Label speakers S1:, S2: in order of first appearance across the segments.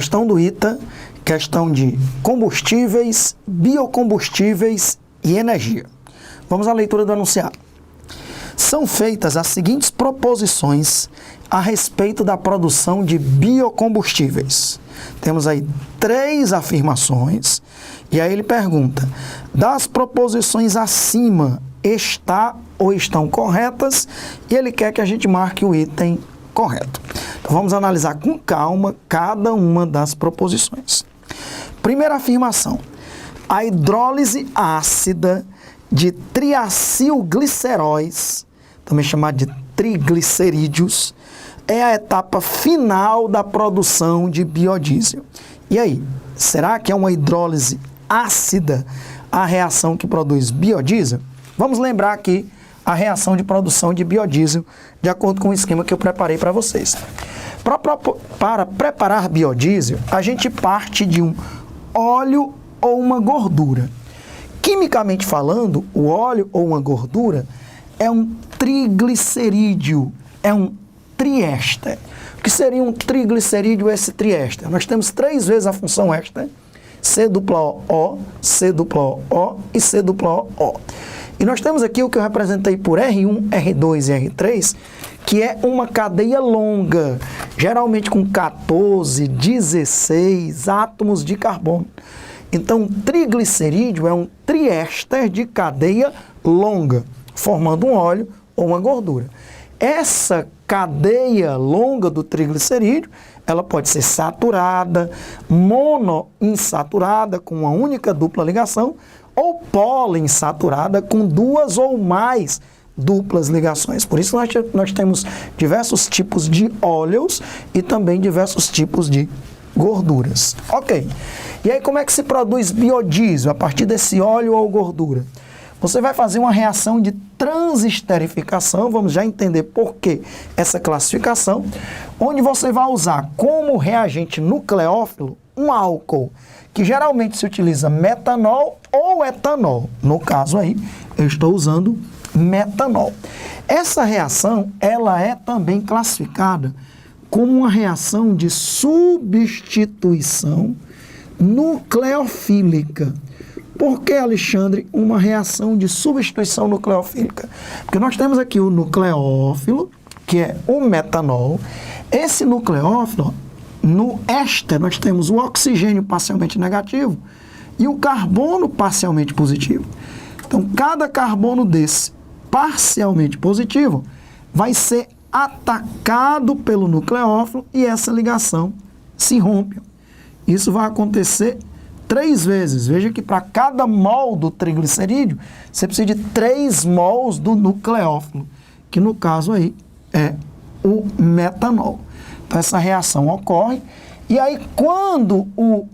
S1: Questão do ITA, questão de combustíveis, biocombustíveis e energia. Vamos à leitura do enunciado. São feitas as seguintes proposições a respeito da produção de biocombustíveis. Temos aí 3 afirmações, e aí ele pergunta: das proposições acima, está ou estão corretas? E ele quer que a gente marque o item correto. Então vamos analisar com calma cada uma das proposições. Primeira afirmação: a hidrólise ácida de triacilgliceróis, também chamado de triglicerídeos, é a etapa final da produção de biodiesel. E aí, será que é uma hidrólise ácida a reação que produz biodiesel? Vamos lembrar aqui a reação de produção de biodiesel, de acordo com o esquema que eu preparei para vocês. Para preparar biodiesel, a gente parte de um óleo ou uma gordura. Quimicamente falando, o óleo ou uma gordura é um triglicerídeo, é um triéster. O que seria um triglicerídeo esse triéster? Nós temos 3 vezes a função éster, C-O-O, C-O-O e C-O-O. E nós temos aqui o que eu representei por R1, R2 e R3, que é uma cadeia longa, geralmente com 14, 16 átomos de carbono. Então, triglicerídeo é um triéster de cadeia longa, formando um óleo ou uma gordura. Essa cadeia longa do triglicerídeo, ela pode ser saturada, monoinsaturada, com uma única dupla ligação, ou poliinsaturada, com 2 ou mais duplas ligações. Por isso nós temos diversos tipos de óleos e também diversos tipos de gorduras. Ok. E aí como é que se produz biodiesel a partir desse óleo ou gordura? Você vai fazer uma reação de transesterificação, vamos já entender por que essa classificação, onde você vai usar como reagente nucleófilo um álcool, que geralmente se utiliza metanol ou etanol. No caso aí, eu estou usando metanol. Essa reação, ela é também classificada como uma reação de substituição nucleofílica. Por que, Alexandre, uma reação de substituição nucleofílica? Porque nós temos aqui o nucleófilo, que é o metanol. Esse nucleófilo, no éster, nós temos o oxigênio parcialmente negativo e o carbono parcialmente positivo. Então, cada carbono desse parcialmente positivo vai ser atacado pelo nucleófilo e essa ligação se rompe. Isso vai acontecer 3 vezes. Veja que para cada mol do triglicerídeo, você precisa de 3 mols do nucleófilo, que no caso aí é o metanol. Então essa reação ocorre, e aí quando o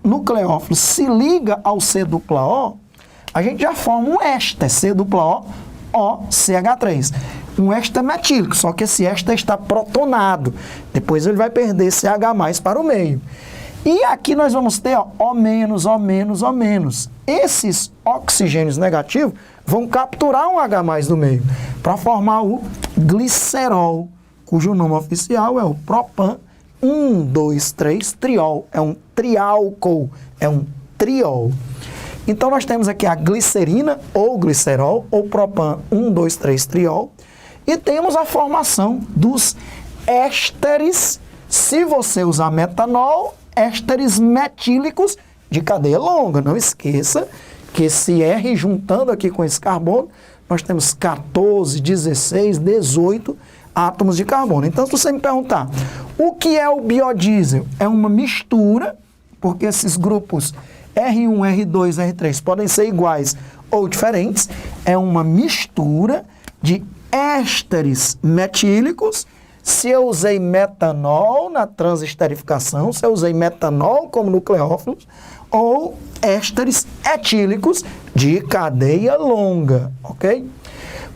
S1: nucleófilo se liga ao C-O, a gente já forma um éster, C-O, OCH3. Um éster metílico, só que esse éster está protonado. Depois ele vai perder CH+ para o meio. E aqui nós vamos ter O-, O-. Esses oxigênios negativos vão capturar um H+ do meio para formar o glicerol, cujo nome oficial é o propan 1,2,3-triol. É um triálcool, é um triol. Então nós temos aqui a glicerina ou glicerol, ou propan 1,2,3-triol, e temos a formação dos ésteres, se você usar metanol, ésteres metílicos de cadeia longa. Não esqueça que esse R juntando aqui com esse carbono, nós temos 14, 16, 18 átomos de carbono. Então, se você me perguntar, o que é o biodiesel? É uma mistura, porque esses grupos R1, R2, R3 podem ser iguais ou diferentes, é uma mistura de ésteres metílicos. Se eu usei metanol na transesterificação, se eu usei metanol como nucleófilos, ou ésteres etílicos de cadeia longa, ok?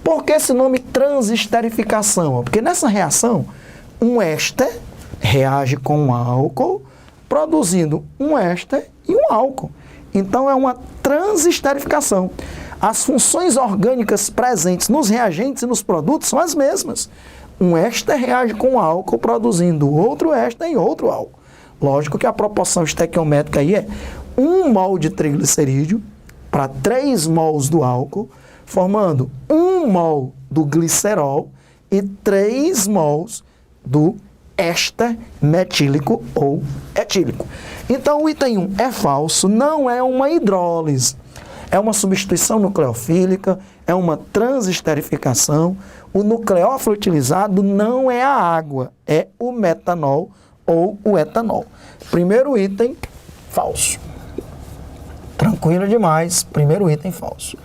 S1: Por que esse nome transesterificação? Porque nessa reação, um éster reage com um álcool, produzindo um éster e um álcool. Então é uma transesterificação. As funções orgânicas presentes nos reagentes e nos produtos são as mesmas. Um éster reage com álcool, produzindo outro éster e outro álcool. Lógico que a proporção estequiométrica aí é 1 mol de triglicerídeo para 3 mols do álcool, formando 1 mol do glicerol e 3 mols do éster metílico ou etílico. Então, o item 1 é falso, não é uma hidrólise. É uma substituição nucleofílica, é uma transesterificação. O nucleófilo utilizado não é a água, é o metanol ou o etanol. Primeiro item, falso. Tranquilo demais, primeiro item falso.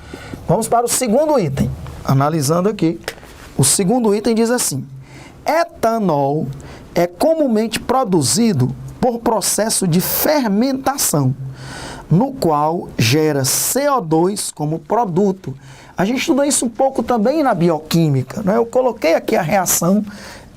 S1: Vamos para o segundo item. Analisando aqui, o segundo item diz assim: etanol é comumente produzido por processo de fermentação, no qual gera CO2 como produto. A gente estuda isso um pouco também na bioquímica, né? Eu coloquei aqui a reação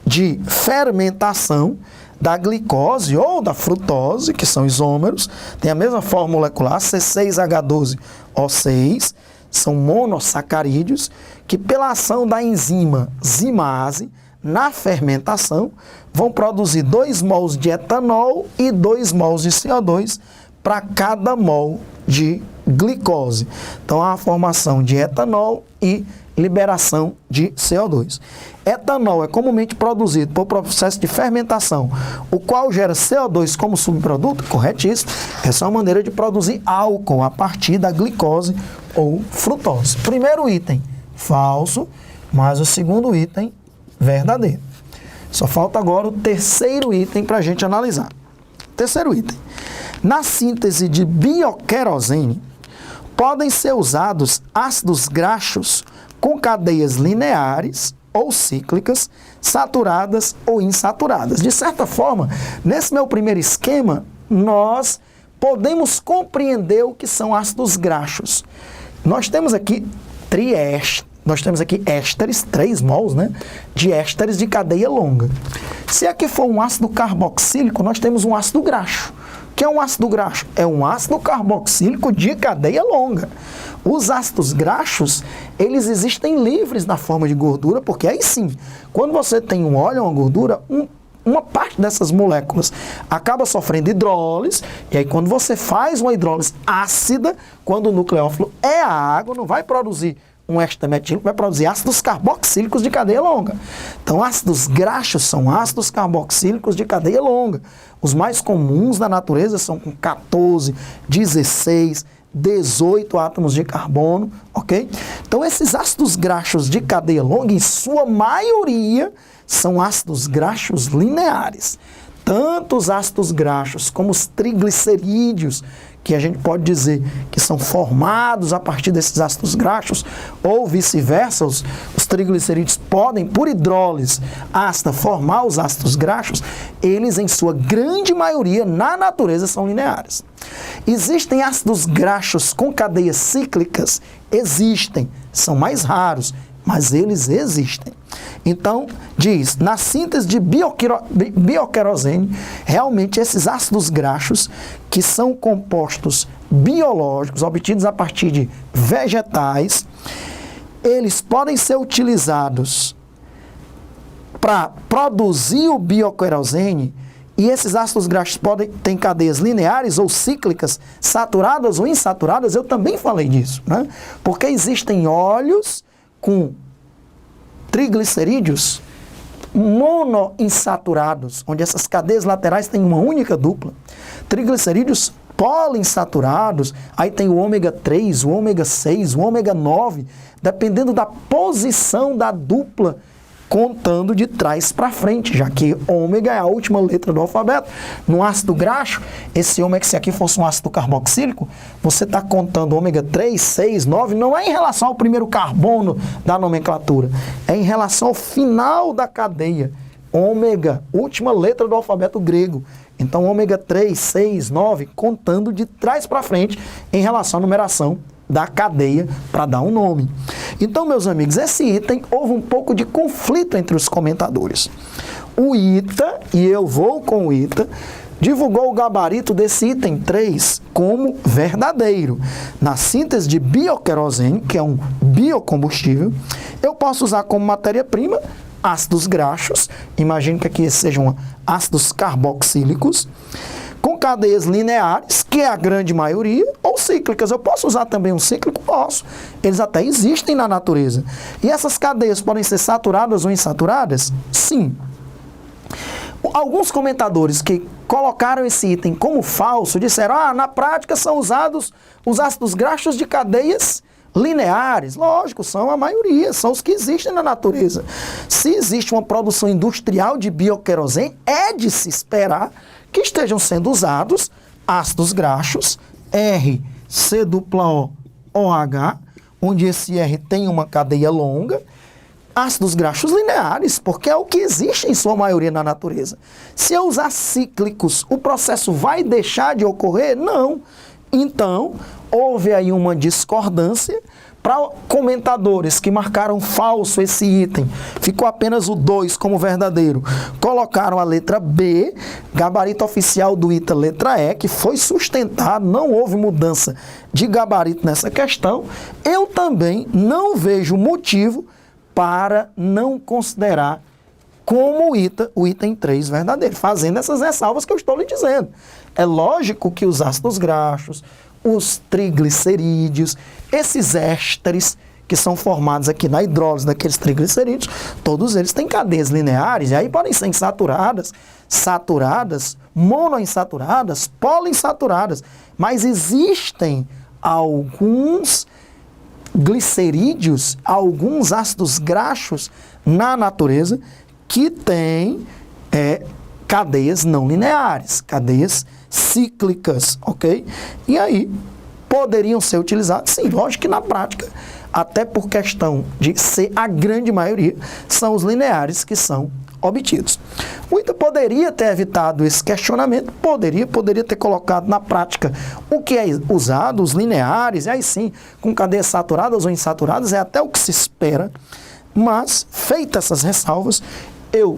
S1: de fermentação da glicose ou da frutose, que são isômeros, tem a mesma fórmula molecular, C6H12O6, são monossacarídeos, que pela ação da enzima zimase, na fermentação, vão produzir 2 mols de etanol e 2 mols de CO2 para cada mol de glicose. Então, há a formação de etanol e liberação de CO2. Etanol é comumente produzido por processo de fermentação, o qual gera CO2 como subproduto, corretíssimo. Essa é uma maneira de produzir álcool a partir da glicose ou frutose. Primeiro item, falso, mas o segundo item, verdadeiro. Só falta agora o terceiro item para a gente analisar. Terceiro item. Na síntese de bioquerosene, podem ser usados ácidos graxos com cadeias lineares ou cíclicas, saturadas ou insaturadas. De certa forma, nesse meu primeiro esquema, nós podemos compreender o que são ácidos graxos. Nós temos aqui ésteres, 3 mols, né, de ésteres de cadeia longa. Se aqui for um ácido carboxílico, nós temos um ácido graxo. O que é um ácido graxo? É um ácido carboxílico de cadeia longa. Os ácidos graxos, eles existem livres na forma de gordura, porque aí sim, quando você tem um óleo ou uma gordura, uma parte dessas moléculas acaba sofrendo hidrólise, e aí quando você faz uma hidrólise ácida, quando o nucleófilo é a água, não vai produzir um éster metílico, vai produzir ácidos carboxílicos de cadeia longa. Então, ácidos graxos são ácidos carboxílicos de cadeia longa. Os mais comuns da natureza são com 14, 16, 18 átomos de carbono, ok? Então, esses ácidos graxos de cadeia longa, em sua maioria, são ácidos graxos lineares. Tanto os ácidos graxos como os triglicerídeos, que a gente pode dizer que são formados a partir desses ácidos graxos, ou vice-versa, os triglicerídeos podem, por hidrólise ácida, formar os ácidos graxos, eles, em sua grande maioria, na natureza, são lineares. Existem ácidos graxos com cadeias cíclicas? Existem, são mais raros, mas eles existem. Então, diz, na síntese de bioquerosene, realmente esses ácidos graxos, que são compostos biológicos, obtidos a partir de vegetais, eles podem ser utilizados para produzir o bioquerosene, e esses ácidos graxos podem ter cadeias lineares ou cíclicas, saturadas ou insaturadas. Eu também falei disso, né? Porque existem óleos com triglicerídeos monoinsaturados, onde essas cadeias laterais têm uma única dupla. Triglicerídeos poliinsaturados, aí tem o ômega 3, o ômega 6, o ômega 9, dependendo da posição da dupla, contando de trás para frente, já que ômega é a última letra do alfabeto. No ácido graxo, esse ômega, se aqui fosse um ácido carboxílico, você está contando ômega 3, 6, 9, não é em relação ao primeiro carbono da nomenclatura, é em relação ao final da cadeia. Ômega, última letra do alfabeto grego. Então, ômega 3, 6, 9, contando de trás para frente em relação à numeração da cadeia para dar um nome. Então, meus amigos, esse item houve um pouco de conflito entre os comentadores. O ITA, e eu vou com o ITA, divulgou o gabarito desse item 3 como verdadeiro. Na síntese de bioquerosene, que é um biocombustível, eu posso usar como matéria-prima ácidos graxos, imagino que aqui sejam ácidos carboxílicos, com cadeias lineares, que é a grande maioria, ou cíclicas. Eu posso usar também um cíclico? Posso. Eles até existem na natureza. E essas cadeias podem ser saturadas ou insaturadas? Sim. Alguns comentadores que colocaram esse item como falso disseram, na prática são usados os ácidos graxos de cadeias lineares. Lógico, são a maioria, são os que existem na natureza. Se existe uma produção industrial de bioquerosene, é de se esperar que estejam sendo usados ácidos graxos, RCOOH, onde esse R tem uma cadeia longa, ácidos graxos lineares, porque é o que existe em sua maioria na natureza. Se eu usar cíclicos, o processo vai deixar de ocorrer? Não. Então, houve aí uma discordância. Para comentadores que marcaram falso esse item, ficou apenas o 2 como verdadeiro, colocaram a letra B, gabarito oficial do ITA letra E, que foi sustentado, não houve mudança de gabarito nessa questão. Eu também não vejo motivo para não considerar como o item 3 verdadeiro, fazendo essas ressalvas que eu estou lhe dizendo. É lógico que os ácidos graxos, os triglicerídeos, esses ésteres que são formados aqui na hidrólise daqueles triglicerídeos, todos eles têm cadeias lineares, e aí podem ser insaturadas, saturadas, monoinsaturadas, poliinsaturadas, mas existem alguns glicerídeos, alguns ácidos graxos na natureza que têm cadeias não lineares, cadeias cíclicas, ok? E aí, poderiam ser utilizados? Sim, lógico que na prática, até por questão de ser a grande maioria, são os lineares que são obtidos. O ITA poderia ter evitado esse questionamento, poderia ter colocado na prática o que é usado, os lineares, e aí sim, com cadeias saturadas ou insaturadas, é até o que se espera, mas, feitas essas ressalvas, eu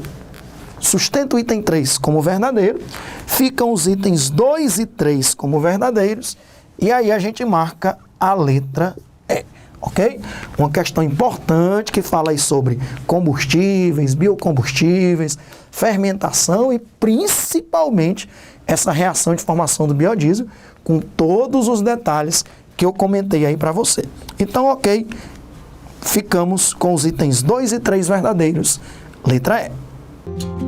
S1: sustento o item 3 como verdadeiro, ficam os itens 2 e 3 como verdadeiros, e aí a gente marca a letra E, ok? Uma questão importante que fala aí sobre combustíveis, biocombustíveis, fermentação e principalmente essa reação de formação do biodiesel com todos os detalhes que eu comentei aí para você. Então, ok, ficamos com os itens 2 e 3 verdadeiros, letra E.